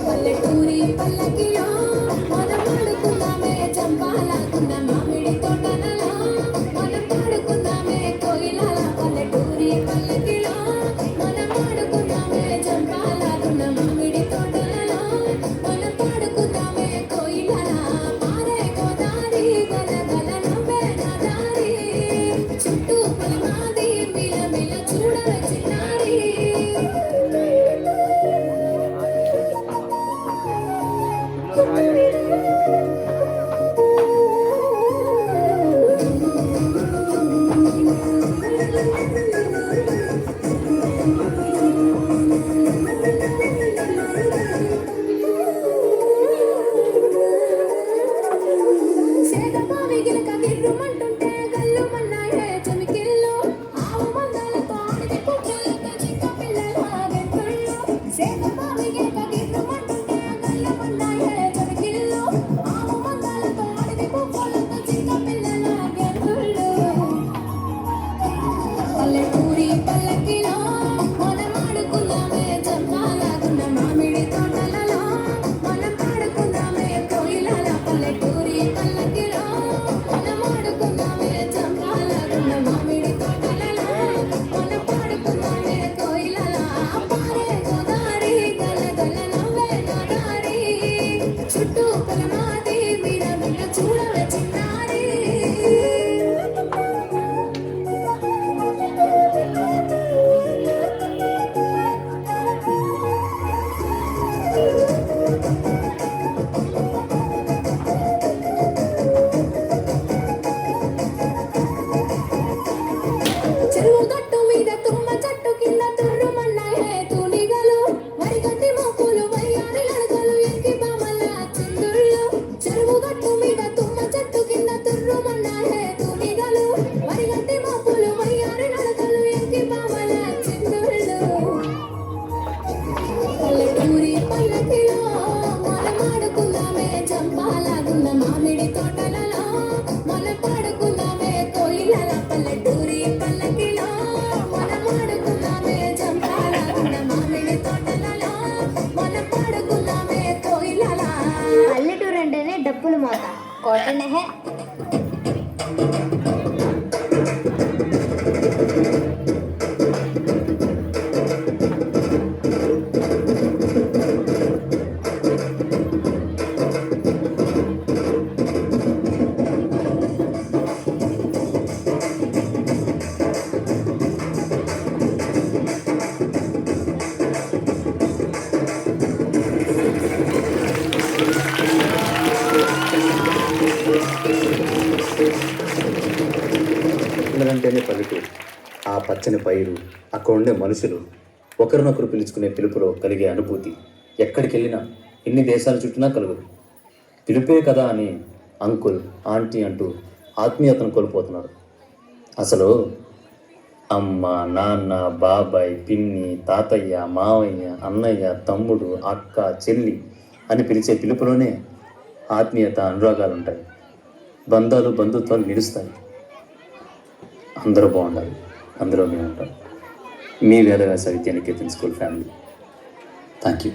పల్లెటూరి పల్లకిలో మనం పాడుకుందామే చంపాలాకున్న మామిడి తోటలలో మనం పాడుకుందామే కోయిలాల పల్లెటూరి పల్లకిలో మనం పాడుకుందామే చంపాలాకున్న మామిడి తోటలలో మనం పాడుకుందామే కోయిలాల పారే గోదారి గలగల నవ్వే నాదారి చుట్టూ పొలమాది మిల మిల చూడవే చిన్నారి పల్లెటూరి పల్లకిలో మనం ఆడుకుందామే చంపాలాగున్న మామిడి తోటలలో మనం పాడుకుందామే కోయిలాల పల్లెటూరి పల్లకిలో మనం ఆడుకుందామే చంపాలాగున్న మామిడి తోటలలో మనం పాడుకుందామే కోయిలాల పారే గోదారి గలగల నవ్వే నాదారి చుట్టూ పొలమాది మిల మిల చూడవే చిన్నారి చెరువు గట్టు మీద తుమ్మ చెట్టు కింద తుర్రుమన్నాయే తూనిగలు వరిగడ్డి మోపులు వయ్యారి నడకలు ఎక్కి బామల చిందుళ్ళు చెరువు గట్టు మీద తుమ్మ చెట్టు కింద తుర్రుమన్నాయే తూనిగలు వరిగడ్డి మోపులు వయ్యారి నడకలు ఎక్కి బామల చిందుళ్ళు పల్లెటూరి పల్లకిలో మనం ఆడుకుందామే చంపాలాగున్న మామిడి తోటలలో మనం పాడుకుందామే కోయిలల పల్లెటూరి పల్లకిలో మనం ఆడుకుందామే చంపాలాగున్న మామిడి తోటలలో మనం పాడుకుందామే కోయిలల. పల్లెటూరు అంటేనే డప్పులు మోత కోటనహే. పిల్లలంటేనే పల్లెటూరు, ఆ పచ్చని పైరు, అక్కడ ఉండే మనుషులు, ఒకరినొకరు పిలుచుకునే పిలుపులో కలిగే అనుభూతి ఎక్కడికి వెళ్ళినా ఎన్ని దేశాలు చుట్టినా కలుగుదు. పిలుపే కదా అని అంకుల్ ఆంటీ అంటూ ఆత్మీయతను కోల్పోతున్నారు. అసలు అమ్మ నాన్న బాబాయ్ పిన్ని తాతయ్య మావయ్య అన్నయ్య తమ్ముడు అక్క చెల్లి అని పిలిచే పిలుపులోనే ఆత్మీయత అనురాగాలు ఉంటాయి. బంధాలు బంధుత్వాలు నిలుస్తాయి. అందరూ బాగుండాలి, అందులో మేము ఉంటాం. మీ Vedavyasa Vidyaniketan school family. Thank you.